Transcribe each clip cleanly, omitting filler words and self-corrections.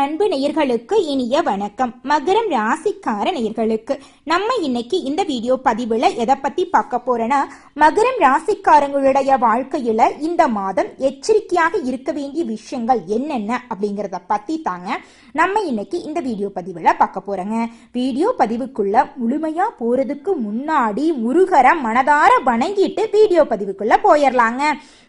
அன்பு நேயர்களுக்கு இனிய வணக்கம். மகரம் ராசிக்கார நேயர்களுக்கு நம்ம இன்னைக்கு இந்த வீடியோ பதிவுல எதை பத்தி பார்க்க போறோம்னா, மகரம் ராசிக்காரங்களுடைய வாழ்க்கையில இந்த மாதம் எச்சரிக்கையாக இருக்க வேண்டிய விஷயங்கள் என்னென்ன அப்படிங்கறத பத்தி தாங்க நம்ம இன்னைக்கு இந்த வீடியோ பதிவுல பார்க்க போறோங்க. வீடியோ பதிவுக்குள்ள முழுமையா போறதுக்கு முன்னாடி முருகரை மனதார வணங்கிட்டு வீடியோ பதிவுக்குள்ள போயிடலாங்க.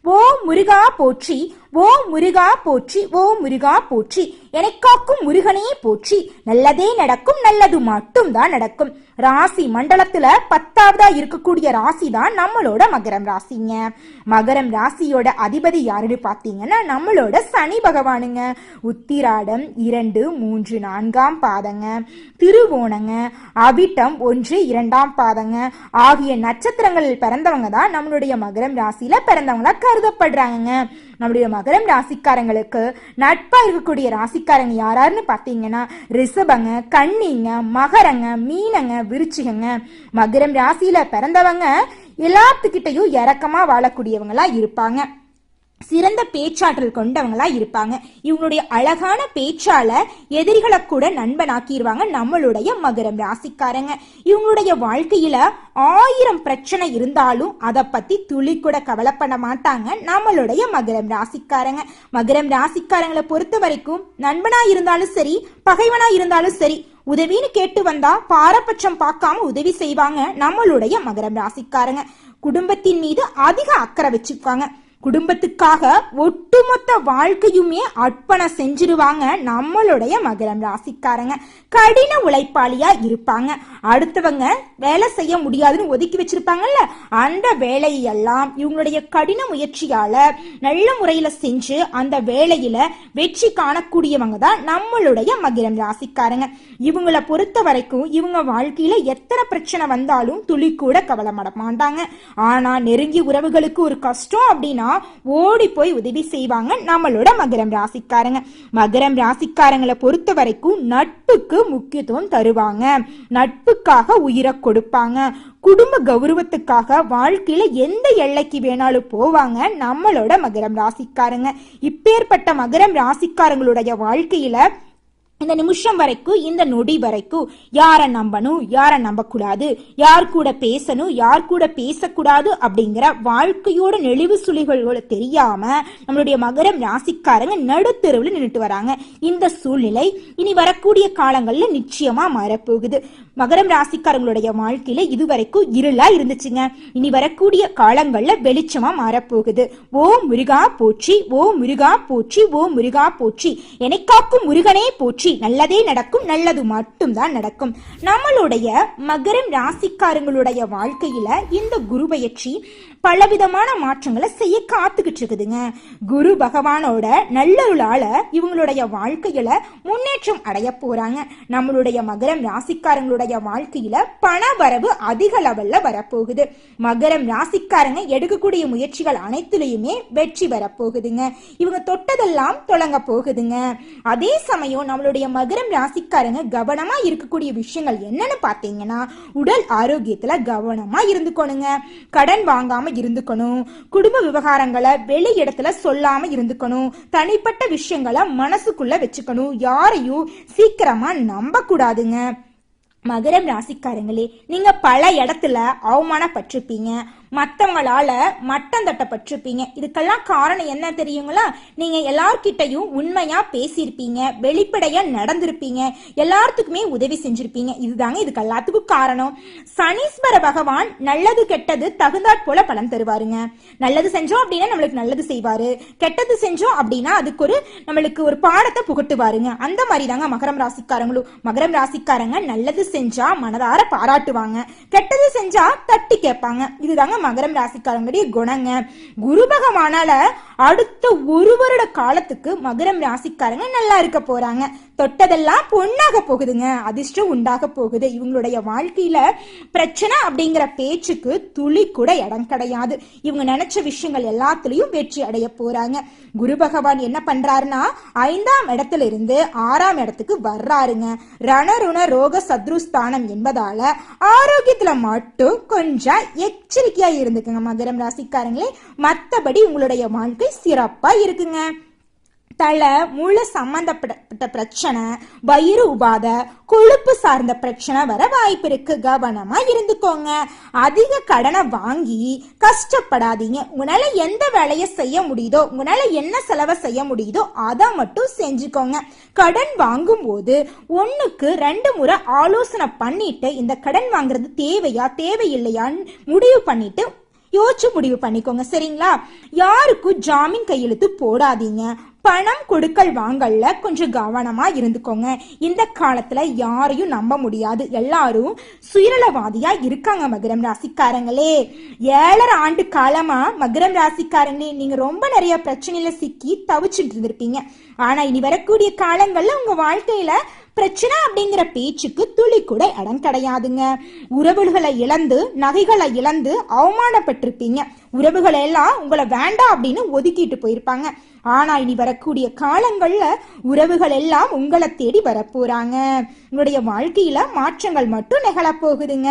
ஓ முருகா போற்றி, ஓ முருகா போற்றி, ஓ முருகா போற்றி, எனக்காக்கும் முருகனே போற்றி, நல்லதே நடக்கும், நல்லது மட்டும் தான் நடக்கும். ராசி மண்டலத்துல 10ஆவதா இருக்கக்கூடிய ராசி தான் நம்மளோட மகரம் ராசிங்க. மகரம் ராசியோட அதிபதி யாருன்னு பாத்தீங்கன்னா நம்மளோட சனி பகவானுங்க. உத்திராடம் 2, 3, 4ஆம் பாதங்க, திருவோணங்க, அவிட்டம் 1, 2ஆம் பாதங்க ஆகிய நட்சத்திரங்களில் பிறந்தவங்க தான் நம்மளுடைய மகரம் ராசியில பிறந்தவங்களா கருதப்படுறாங்க. நம்முடைய மகரம் ராசிக்காரங்களுக்கு நட்பா இருக்கக்கூடிய ராசிக்காரங்க யாராருன்னு பாத்தீங்கன்னா ரிஷபங்க, கன்னிங்க, மகரங்க, மீனங்க, விருச்சிகங்க. மகரம் ராசியில பிறந்தவங்க எல்லாத்துக்கிட்டையும் இரக்கமா வாழக்கூடியவங்களா இருப்பாங்க. சிறந்த பேச்சாற்றல் கொண்டவங்களா இருப்பாங்க. இவங்களுடைய அழகான பேச்சால எதிரிகளை கூட நண்பனாக்கிடுவாங்க நம்மளுடைய மகரம் ராசிக்காரங்க. இவங்களுடைய வாழ்க்கையில 1000 பிரச்சனை இருந்தாலும் அதை பத்தி துளி கூட கவலைப்பட மாட்டாங்க நம்மளுடைய மகரம் ராசிக்காரங்க. மகரம் ராசிக்காரங்களை பொறுத்த வரைக்கும் நண்பனா இருந்தாலும் சரி, பகைவனா இருந்தாலும் சரி, உதவின்னு கேட்டு வந்தா பாரபட்சம் பார்க்காம உதவி செய்வாங்க நம்மளுடைய மகரம் ராசிக்காரங்க. குடும்பத்தின் மீது அதிக அக்கறை வச்சுப்பாங்க. குடும்பத்துக்காக ஒட்டுமொத்த வாழ்க்கையுமே அர்ப்பணம் செஞ்சிருவாங்க நம்மளுடைய மகரம் ராசிக்காரங்க. கடின உழைப்பாளியா இருப்பாங்க. அடுத்தவங்க வேலை செய்ய முடியாதுன்னு ஒதுக்கி வச்சிருப்பாங்கல்ல, அந்த வேலையெல்லாம் இவங்களுடைய கடின முயற்சியால நல்ல முறையில செஞ்சு அந்த வேலையில வெற்றி காணக்கூடியவங்க தான் நம்மளுடைய மகரம் ராசிக்காரங்க. இவங்களை பொறுத்த வரைக்கும் இவங்க வாழ்க்கையில எத்தனை பிரச்சனை வந்தாலும் துளி கூட கவலைப்பட மாட்டாங்க. ஆனா நெருங்கிய உறவுகளுக்கு ஒரு கஷ்டம் அப்படின்னா ஓடி போய் உதவி செய்வாங்க நம்மளோட மகரம் ராசிக்காரங்க. மகரம் ராசிக்காரங்களை பொறுத்த வரைக்கும் நட்புக்கு முக்கியத்துவம் தருவாங்க. நட்புக்காக உயிரை கொடுப்பாங்க. குடும்ப கௌரவத்துக்காக வாழ்க்கையில எந்த எல்லைக்கு வேணாலும் போவாங்க நம்மளோட மகரம் ராசிக்காரங்க. இப்பேற்பட்ட மகரம் ராசிக்காரங்களுடைய வாழ்க்கையில இந்த நிமிஷம் வரைக்கும், இந்த நொடி வரைக்கும் யாரை நம்பணும், யாரை நம்பக்கூடாது, யார் கூட பேசணும், யார் கூட பேசக்கூடாது அப்படிங்கிற வாழ்க்கையோட நெளிவு சுழிகளோட தெரியாம நம்மளுடைய மகரம் ராசிக்காரங்க நடுத்தெருவில் நின்றுட்டு வராங்க. இந்த சூழ்நிலை இனி வரக்கூடிய காலங்கள்ல நிச்சயமா மாறப்போகுது. மகரம் ராசிக்காரங்களுடைய வாழ்க்கையில இதுவரைக்கும் இருளா இருந்துச்சுங்க. இனி வரக்கூடிய காலங்கள்ல வெளிச்சமா மாறப்போகுது. ஓ முருகா போற்றி, ஓ முருகா போற்றி, ஓ முருகா போற்றி, எனக்காக்கும் முருகனே போற்றி, நல்லதே நடக்கும், நல்லது மட்டும் தான் நடக்கும். நம்மளுடைய மகரம் ராசிக்காரங்களுடைய வாழ்க்கையில இந்த குரு பயிற்சி பலவிதமான மாற்றங்களை செய்ய காத்துக்கிட்டு இருக்குதுங்க. குரு பகவானோட நல்லருளால இவங்களுடைய வாழ்க்கையில முன்னேற்றம் அடைய போறாங்க. நம்மளுடைய மகரம் ராசிக்காரங்களுடைய வாழ்க்கையில பண வரவு அதிக லெவல்ல வரப்போகுது. மகரம் ராசிக்காரங்க எடுக்கக்கூடிய முயற்சிகள் அனைத்திலையுமே வெற்றி வரப்போகுதுங்க. இவங்க தொட்டதெல்லாம் தொடங்க போகுதுங்க. அதே சமயம் நம்மளுடைய மகரம் ராசிக்காரங்க கவனமா இருக்கக்கூடிய விஷயங்கள் என்னன்னு பாத்தீங்கன்னா, உடல் ஆரோக்கியத்துல கவனமா இருந்துக்கணுங்க. கடன் வாங்காம இருந்துக்கணும். குடும்ப விவகாரங்களை வெளி இடத்துல சொல்லாம இருந்துக்கணும். தனிப்பட்ட விஷயங்களை மனசுக்குள்ள வச்சுக்கணும். யாரையும் சீக்கிரமா நம்ப கூடாதுங்க. மகரம் ராசிக்காரங்களே, நீங்க பல இடத்துல அவமானப்பட்டிருப்பீங்க, மற்றவங்களால மட்டம் தட்டப்பட்டிருப்பீங்க. இதுக்கெல்லாம் காரணம் என்ன தெரியுங்களா? நீங்க எல்லார்கிட்டையும் உண்மையா பேசியிருப்பீங்க, வெளிப்படையா நடந்திருப்பீங்க, எல்லாத்துக்குமே உதவி செஞ்சிருப்பீங்க. இதுதாங்க இதுக்கு எல்லாத்துக்கும் காரணம். சனீஸ்வர பகவான் நல்லது கெட்டது தகுந்தாற் போல பலன் தருவாருங்க. நல்லது செஞ்சோம் அப்படின்னா நம்மளுக்கு நல்லது செய்வாரு, கெட்டது செஞ்சோம் அப்படின்னா அதுக்கு நம்மளுக்கு ஒரு பாடத்தை புகட்டுவாருங்க. அந்த மாதிரி தாங்க மகரம் ராசிக்காரங்களும். மகரம் ராசிக்காரங்க நல்லது செஞ்சா மனதார பாராட்டுவாங்க, கெட்டது செஞ்சா தட்டி கேட்பாங்க. இதுதாங்க மகரம் ராசிக்காரங்களுடைய குணங்க. குரு பகவானால அடுத்த 1 வருட காலத்துக்கு மகரம் ராசிக்காரங்க நல்லா இருக்க போறாங்க. தொட்டதெல்லாம் பொண்ணாக போகுதுங்க. அதிர்ஷ்டம் உண்டாக போகுது. இவங்களுடைய வாழ்க்கையில பிரச்சனை அப்படிங்கிற பேச்சுக்கு துளி கூட இடம் கிடையாது. இவங்க நினைச்ச விஷயங்கள் எல்லாத்துலயும் வெற்றி அடைய போறாங்க. குரு பகவான் என்ன பண்றாருன்னா 5ஆம் இடத்துல இருந்து 6ஆம் இடத்துக்கு வர்றாருங்க. ரணருண ரோக சத்ருஸ்தானம் என்பதால ஆரோக்கியத்துல மட்டும் கொஞ்சம் எச்சரிக்கையா இருந்துக்குங்க மகரம் ராசிக்காரங்களே. மத்தபடி உங்களுடைய வாழ்க்கை சிறப்பா இருக்குங்க. தலை மூளை சம்பந்தப்பட்ட சம்பந்தப்பட்ட பிரச்சனை, வயிறு உபாதை, கொழுப்பு சார்ந்த பிரச்சனை வர வாய்ப்பு இருக்கு. கவனமா இருந்துக்கோங்க. அதிக கடனை வாங்கி கஷ்டப்படாதீங்க. உங்களால எந்த வேலையை செய்ய முடியுதோ, உங்களால என்ன செலவை செய்ய முடியுதோ அதை மட்டும் செஞ்சுக்கோங்க. கடன் வாங்கும் போது 1க்கு 2 முறை ஆலோசனை பண்ணிட்டு இந்த கடன் வாங்குறது தேவையா தேவையில்லையான்னு முடிவு பண்ணிட்டு யோசிச்சு முடிவு பண்ணிக்கோங்க. சரிங்களா? யாருக்கும் ஜாமீன் கையெழுத்து போடாதீங்க. பணம் கொடுக்கல் வாங்கல்ல கொஞ்சம் கவனமா இருந்துக்கோங்க. இந்த காலத்துல யாரையும் நம்ப முடியாது. எல்லாரும் சுயநலவாதியா இருக்காங்க. மகரம் ராசிக்காரங்களே, 7.5 ஆண்டு காலமா மகரம் ராசிக்காரங்களே நீங்க ரொம்ப நிறைய பிரச்சனையில சிக்கி தவிச்சுட்டு இருந்திருப்பீங்க. ஆனா இனி வரக்கூடிய காலங்கள்ல உங்க வாழ்க்கையில பிரச்சனை அப்படிங்கிற பேச்சுக்கு துளி கூட இடம் கிடையாதுங்க. உறவுகளை இழந்து, நகைகளை இழந்து அவமானப்பட்டிருப்பீங்க. உறவுகள் எல்லாம் உங்களை வேண்டாம் அப்படின்னு ஒதுக்கிட்டு போயிருப்பாங்க. ஆனா இனி வரக்கூடிய காலங்கள்ல உறவுகள் எல்லாம் உங்களை தேடி வரப்போறாங்க. உங்களுடைய வாழ்க்கையில மாற்றங்கள் மட்டும் நிகழ போகுதுங்க.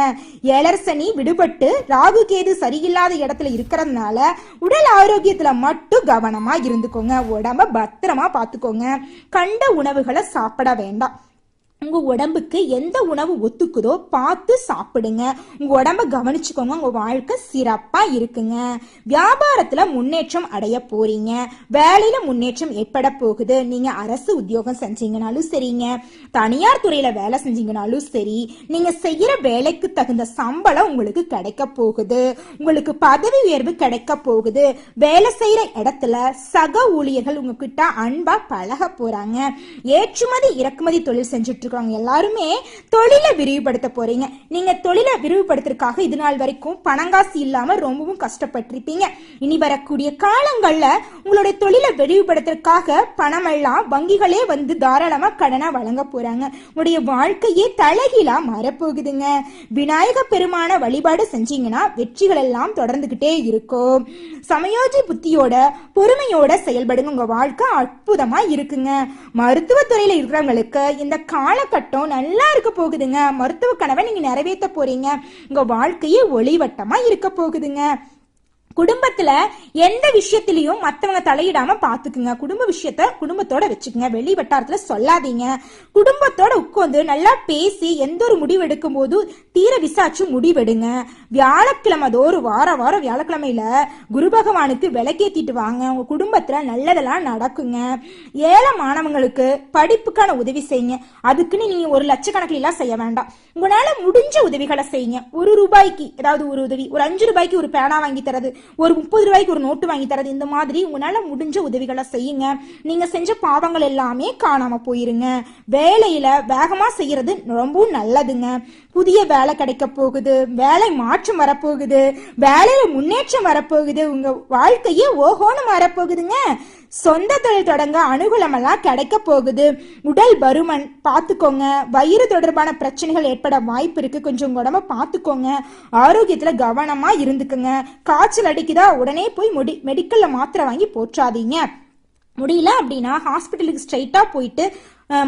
7 சனி விடுபட்டு ராகு கேது சரியில்லாத இடத்துல இருக்கிறதுனால உடல் ஆரோக்கியத்துல மட்டும் கவனமா இருந்துக்கோங்க. உடம்ப பத்திரமா பாத்துக்கோங்க. கண்ட உணவுகளை சாப்பிட வேண்டாம். உங்க உடம்புக்கு எந்த உணவு ஒத்துக்குதோ பார்த்து சாப்பிடுங்க. உங்க உடம்ப கவனிச்சுக்கோங்க. உங்க வாழ்க்கை சிறப்பா இருக்குங்க. வியாபாரத்துல முன்னேற்றம் அடைய போறீங்க. வேலையில முன்னேற்றம் ஏற்பட போகுது. நீங்க அரசு உத்தியோகம் செஞ்சீங்கனாலும் சரிங்க, தனியார் துறையில வேலை செஞ்சீங்கனாலும் சரி, நீங்க செய்யற வேலைக்கு தகுந்த சம்பளம் உங்களுக்கு கிடைக்க போகுது. உங்களுக்கு பதவி உயர்வு கிடைக்க போகுது. வேலை செய்யற இடத்துல சக ஊழியர்கள் உங்ககிட்ட அன்பா பழக போறாங்க. ஏற்றுமதி இறக்குமதி தொழில் செஞ்சுட்டு எல்லாருமே தொழிலை விரிவுபடுத்த போறீங்க. நீங்க தொழிலை விரிவுபடுத்துறதுக்காக இது நாள் வரைக்கும் பணங்காசு இல்லாம ரொம்பவும் கஷ்டப்பட்டிருப்பீங்க. இனி வரக்கூடிய காலங்கள்ல உங்களுடைய தொழிலை விரிவுபடுத்துறதுக்காக பணம் எல்லாம் வங்கிகளே வந்து தாராளமா கடனா வழங்க போறாங்க. உங்களுடைய வாழ்க்கையே தலைகீழா மாறப்போகுதுங்க. விநாயக பெருமான வழிபாடு செஞ்சீங்கன்னா வெற்றிகள் எல்லாம் தொடர்ந்துகிட்டே இருக்கும். சமயோஜி புத்தியோட பொறுமையோட செயல்படுங்க. உங்க வாழ்க்கை அற்புதமா இருக்குங்க. மருத்துவத்துறையில இருக்கிறவங்களுக்கு இந்த காலகட்டம் நல்லா இருக்க போகுதுங்க. மருத்துவ கனவை நீங்க நிறைவேற்ற போறீங்க. உங்க வாழ்க்கையே ஒளிவட்டமா இருக்க போகுதுங்க. குடும்பத்துல எந்த விஷயத்திலையும் மத்தவங்க தலையிடாம பாத்துக்குங்க. குடும்ப விஷயத்த குடும்பத்தோட வச்சுக்கோங்க. வெளி வட்டாரத்துல சொல்லாதீங்க. குடும்பத்தோட உட்கார்ந்து நல்லா பேசி எந்த ஒரு முடிவு எடுக்கும் போது தீர விசாரிச்சு முடிவெடுங்க. வியாழக்கிழமை தோறும் வாரம் வியாழக்கிழமையில குரு பகவானுக்கு விளக்கேத்திட்டு வாங்க. உங்க குடும்பத்துல நல்லதெல்லாம் நடக்குங்க. ஏழை மாணவங்களுக்கு படிப்புக்கான உதவி செய்யுங்க. அதுக்குன்னு நீங்க 1 லட்சக்கணக்கில் எல்லாம் செய்ய வேண்டாம். உங்களால முடிஞ்ச உதவிகளை செய்யுங்க. ₹1 ஏதாவது ஒரு உதவி, ஒரு ₹5 ஒரு பேனா வாங்கி தரது, ஒரு ₹30 ஒரு நோட்டு வாங்கி தரது, இந்த மாதிரி உங்களால முடிஞ்ச உதவிகளை செய்யுங்க. நீங்க செஞ்ச பாவங்கள் எல்லாமே காணாம போயிருங்க. வேலையில வேகமா செய்யறது ரொம்பவும் நல்லதுங்க. புதிய வேலை கிடைக்க போகுது. வேலை மாற்றம் வரப்போகுது. வேலையில முன்னேற்றம் வரப்போகுது. உங்க வாழ்க்கையே ஓஹோன்னு மாறப்போகுதுங்க. சொந்த தொழில் தொடங்க அனுகூலமெல்லாம் கிடைக்க போகுது. உடல் பருமன் பார்த்துக்கோங்க. வயிறு தொடர்பான பிரச்சனைகள் ஏற்பட வாய்ப்பு இருக்கு. கொஞ்சம் உடம்ப பார்த்துக்கோங்க. ஆரோக்கியத்துல கவனமா இருந்துக்குங்க. காய்ச்சல் அடிக்குதா உடனே போய் மெடிக்கல்ல மாத்திரை வாங்கி போற்றாதீங்க. முடியல அப்படின்னா ஹாஸ்பிட்டலுக்கு ஸ்ட்ரைட்டா போயிட்டு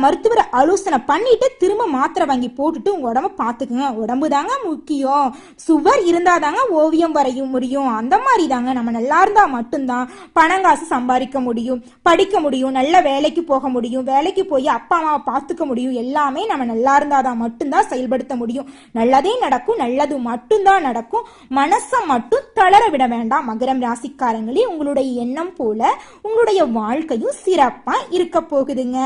மருத்துவரை ஆலோசனை பண்ணிட்டு திரும்ப மாத்திரை வாங்கி போட்டுட்டு உங்க உடம்ப பாத்துக்குங்க. உடம்பு தாங்க முக்கியம். சுவர் இருந்தாதாங்க ஓவியம் வரைய முடியும். அந்த மாதிரி தாங்க நம்ம நல்லா இருந்தா மட்டும்தான் பணங்காசு சம்பாதிக்க முடியும், படிக்க முடியும், நல்ல வேலைக்கு போக முடியும், வேலைக்கு போய் அப்பா அம்மாவை பார்த்துக்க முடியும். எல்லாமே நம்ம நல்லா இருந்தாதான் மட்டும்தான் செயல்படுத்த முடியும். நல்லதே நடக்கும், நல்லது மட்டும்தான் நடக்கும். மனசை மட்டும் தளர விட வேண்டாம். மகரம் ராசிக்காரங்களே, உங்களுடைய எண்ணம் போல உங்களுடைய வாழ்க்கையும் சிறப்பா இருக்க போகுதுங்க.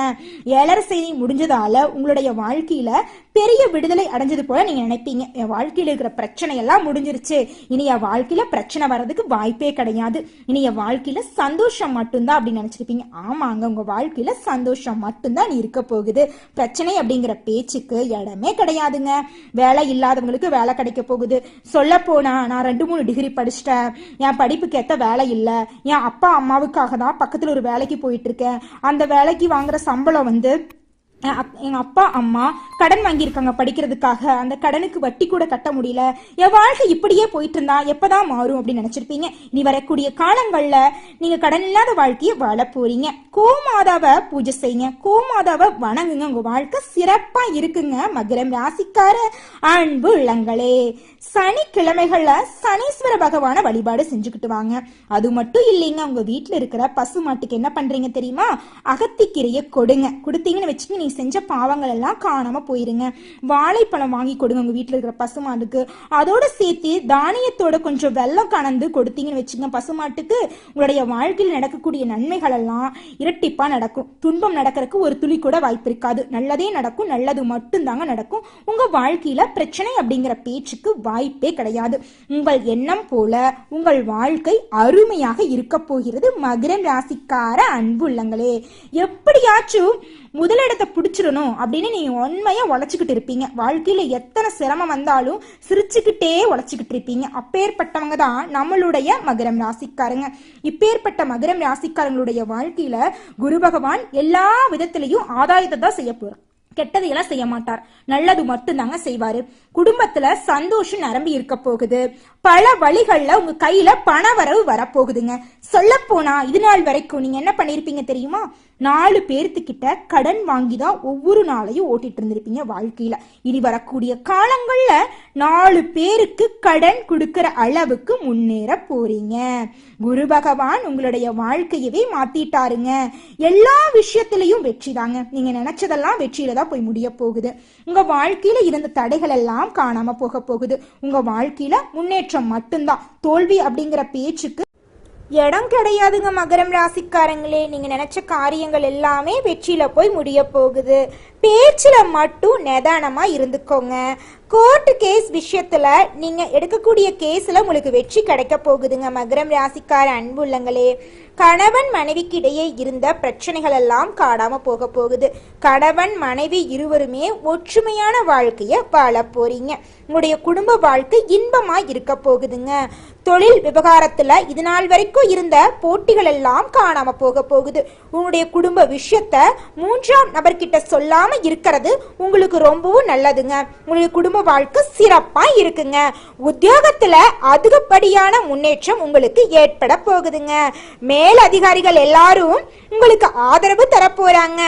7 சனி முடிஞ்சதால உங்களுடைய வாழ்க்கையில பெரிய விடுதலை அடைஞ்சது போல நீங்க நினைப்பீங்க. என் வாழ்க்கையில இருக்கிற பிரச்சனை எல்லாம் முடிஞ்சிருச்சு, இனி என் வாழ்க்கையில பிரச்சனை வர்றதுக்கு வாய்ப்பே கிடையாது, இனி என் வாழ்க்கையில சந்தோஷம் மட்டும்தான் அப்படின்னு நினைச்சிருப்பீங்க. ஆமாங்க, உங்க வாழ்க்கையில சந்தோஷம் மட்டும்தான் இருக்க போகுது. பிரச்சனை அப்படிங்கிற பேச்சுக்கு இடமே கிடையாதுங்க. வேலை இல்லாதவங்களுக்கு வேலை கிடைக்க போகுது. சொல்ல போனா நான் 2-3 டிகிரி படிச்சுட்டேன், என் படிப்புக்கு ஏத்த வேலை இல்லை, என் அப்பா அம்மாவுக்காக தான் பக்கத்துல ஒரு வேலைக்கு போயிட்டு இருக்கேன், அந்த வேலைக்கு வாங்குற சம்பளம் எங்க அப்பா அம்மா கடன் வாங்கியிருக்காங்க படிக்கிறதுக்காக, அந்த கடனுக்கு வட்டி கூட கட்ட முடியல, என் வாழ்க்கை இப்படியே போயிட்டு இருந்தா எப்பதான் மாறும் அப்படின்னு நினைச்சிருப்பீங்க. இனி வரக்கூடிய காலங்கள்ல நீங்க கடன் இல்லாத வாழ்க்கையை வாழ போறீங்க. கோமாதாவை பூஜை செய்யுங்க, கோமாதாவை வணங்குங்க, உங்க வாழ்க்கை சிறப்பா இருக்குங்க. மகரம் ராசிக்கார அன்பு உள்ளங்களே, சனிக்கிழமைகள்ல சனீஸ்வர பகவான வழிபாடு செஞ்சுக்கிட்டு வாங்க. அது மட்டும் இல்லைங்க, உங்க வீட்டுல இருக்கிற பசு மாட்டுக்கு என்ன பண்றீங்க தெரியுமா? அகத்திக்கீரையை கொடுங்க. கொடுத்தீங்கன்னு வச்சுக்க நீங்க செஞ்ச பாவங்கள் எல்லாம் காணாம போயிருங்க. வாழைப்பழம் வாங்கி கொடுங்க உங்க வீட்டுல இருக்கிற பசுமாட்டுக்கு. அதோட சேர்த்து தானியத்தோட கொஞ்சம் வெல்லம் கலந்து கொடுத்தீங்கன்னு வச்சுக்கோங்க பசுமாட்டுக்கு. உங்களுடைய வாழ்க்கையில் நடக்கக்கூடிய நன்மைகள் எல்லாம் இரட்டிப்பா நடக்கும். துன்பம் நடக்கிறதுக்கு ஒரு துளி கூட வாய்ப்பு இருக்காது. நல்லதே நடக்கும், நல்லது மட்டும்தாங்க நடக்கும். உங்க வாழ்க்கையில பிரச்சனை அப்படிங்கிற பேச்சுக்கு வாய்ப்பே கிடையாது. உங்கள் எண்ணம் போல உங்கள் வாழ்க்கை அருமையாக இருக்க போகிறது. மகரம் ராசிக்கார அன்பு உள்ளங்களே, எப்படியாச்சும் முதலிடத்தை பிடிச்சிடணும் அப்படின்னு நீங்க உண்மையா உழைச்சிக்கிட்டு இருப்பீங்க. வாழ்க்கையில எத்தனை சிரமம் வந்தாலும் சிரிச்சுக்கிட்டே உழைச்சிக்கிட்டு இருப்பீங்க. அப்பேற்பட்டவங்க தான் நம்மளுடைய மகரம் ராசிக்காரங்க. இப்பேற்பட்ட மகரம் ராசிக்காரங்களுடைய வாழ்க்கையில குரு பகவான் எல்லா விதத்திலையும் ஆதாயத்தை தான் செய்ய போறார். கெட்டதையெல்லாம் செய்ய மாட்டார், நல்லது மட்டும்தாங்க செய்வாரு. குடும்பத்துல சந்தோஷம் நிரம்பி இருக்க போகுது. பல வழிகள்ல உங்க கையில பண வரவு வரப்போகுதுங்க. சொல்ல போனா இது நாள் வரைக்கும் நீங்க என்ன பண்ணிருப்பீங்க தெரியுமா? 4 பேர்த்துக்கிட்ட கடன் வாங்கிதான் ஒவ்வொரு நாளையும் ஓட்டிட்டு இருந்திருப்பீங்க வாழ்க்கையில. இனி வரக்கூடிய காலங்கள்ல 4 பேருக்கு கடன் கொடுக்கிற அளவுக்கு முன்னேற போறீங்க. குரு பகவான் உங்களுடைய வாழ்க்கையவே மாத்திட்டாருங்க. எல்லா விஷயத்திலையும் வெற்றி தாங்க. நீங்க நினைச்சதெல்லாம் வெற்றியில தான் போய் முடிய போகுது. உங்க வாழ்க்கையில இருந்த தடைகள் எல்லாம் காணாம போக போகுது. உங்க வாழ்க்கையில முன்னேற்றம் மட்டும்தான். தோல்வி அப்படிங்கிற பேச்சுக்கு இடம் கிடையாதுங்க. மகரம் ராசிக்காரங்களே, நீங்க நினைச்ச காரியங்கள் எல்லாமே வெற்றியில போய் முடிய போகுது. பேச்சுல மட்டும் நிதானமா இருந்துக்கோங்க. கோர்ட்டு கேஸ் விஷயத்துல நீங்க எடுக்கக்கூடிய கேஸ்ல உங்களுக்கு வெற்றி கிடைக்க போகுதுங்க. மகரம் ராசிக்கார அன்புள்ளங்களே, கணவன் மனைவிக்கு இடையே இருந்த பிரச்சனைகள் எல்லாம் காணாம போக போகுது. கணவன் மனைவி இருவருமே ஒற்றுமையான வாழ்க்கைய வாழ போறீங்க. உங்களுடைய குடும்ப வாழ்க்கை இன்பமா இருக்க போகுதுங்க. தொழில் விவகாரத்துல இது நாள் வரைக்கும் இருந்த போட்டிகள் எல்லாம் காணாம போக போகுது. உங்களுடைய குடும்ப விஷயத்த 3ஆம் நபர்கிட்ட சொல்லாம இருக்கிறது உங்களுக்கு ரொம்பவும் நல்லதுங்க. உங்களுடைய குடும்ப வாழ்க்கை சிறப்பா இருக்குங்க. உத்தியோகத்துல அதிகப்படியான முன்னேற்றம் உங்களுக்கு ஏற்பட போகுதுங்க. மேல் அதிகாரிகள் எல்லாரும் உங்களுக்கு ஆதரவு தர போறாங்க.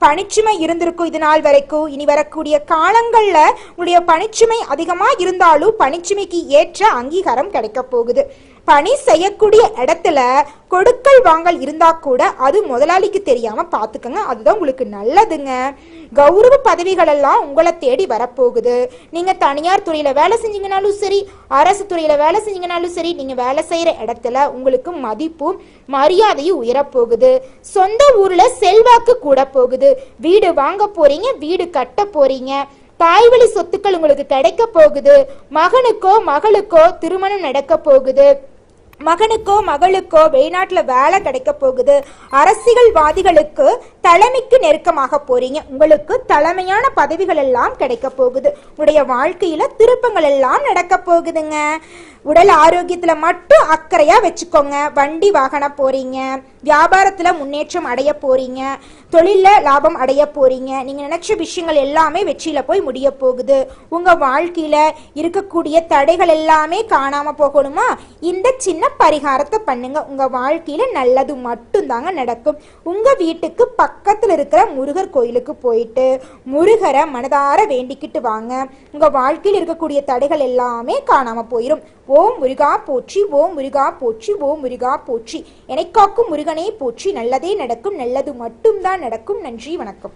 பணிச்சுமை இருந்திருக்கும் இது நாள் வரைக்கும். இனி வரக்கூடிய காலங்கள்ல உங்களுடைய பணிச்சுமை அதிகமா இருந்தாலும் பணிச்சுமைக்கு ஏற்ற அங்கீகாரம் கிடைக்க போகுது. பணி செய்யக்கூடிய இடத்துல கொடுக்கல் வாங்கல் இருந்தா கூட அது முதலாளிக்கு தெரியாம பாத்துக்கங்க, அதுதான் உங்களுக்கு நல்லதுங்க. கௌரவ பதவிகள் எல்லாம் உங்களை தேடி வரப்போகுது. நீங்க தனியார் துறையில வேலை செஞ்சீங்கனாலும் சரி, அரசு துறையில வேலை செஞ்சீங்கனாலும் சரி, நீங்க வேலை செய்யற இடத்துல உங்களுக்கு மதிப்பும் மரியாதையும் உயரப்போகுது. சொந்த ஊர்ல செல்வாக்கு கூட போகுது. வீடு வாங்க போறீங்க, வீடு கட்ட போறீங்க. தாய்வழி சொத்துக்கள் உங்களுக்கு கிடைக்க போகுது. மகனுக்கோ மகளுக்கோ திருமணம் நடக்க போகுது. மகனுக்கோ மகளுக்கோ வெளிநாட்டுல வேலை கிடைக்க போகுது. அரசியல்வாதிகளுக்கு தலைமைக்கு நெருக்கமாக போறீங்க. உங்களுக்கு தலைமையான பதவிகள் எல்லாம் கிடைக்க போகுது. உங்களுடைய வாழ்க்கையில திருப்பங்கள் எல்லாம் நடக்க போகுதுங்க. உடல் ஆரோக்கியத்துல மட்டும் அக்கறையா வச்சுக்கோங்க. வண்டி வாகனம் போறீங்க, வியாபாரத்துல முன்னேற்றம் அடைய போறீங்க, தொழில லாபம் அடைய போறீங்க. நீங்க நினைச்ச விஷயங்கள் எல்லாமே வெற்றியில போய் முடிய போகுது. உங்க வாழ்க்கையில இருக்கக்கூடிய தடைகள் எல்லாமே காணாம போகணுமா? இந்த சின்ன பரிகாரத்தை பண்ணுங்க. உங்க வாழ்க்கையில நல்லது மட்டும் தாங்க நடக்கும். உங்க வீட்டுக்கு பக்கத்துல இருக்கிற முருகர் கோயிலுக்கு போயிட்டு முருகரை மனதார வேண்டிக்கிட்டு வாங்க. உங்க வாழ்க்கையில் இருக்கக்கூடிய தடைகள் எல்லாமே காணாம போயிடும். ஓம் முருகா போற்றி, ஓம் முருகா போற்றி, ஓம் முருகா போற்றி. என்னை காக்கும் முருகனே போற்றி. நல்லதே நடக்கும், நல்லது மட்டும்தான் நடக்கும். நன்றி, வணக்கம்.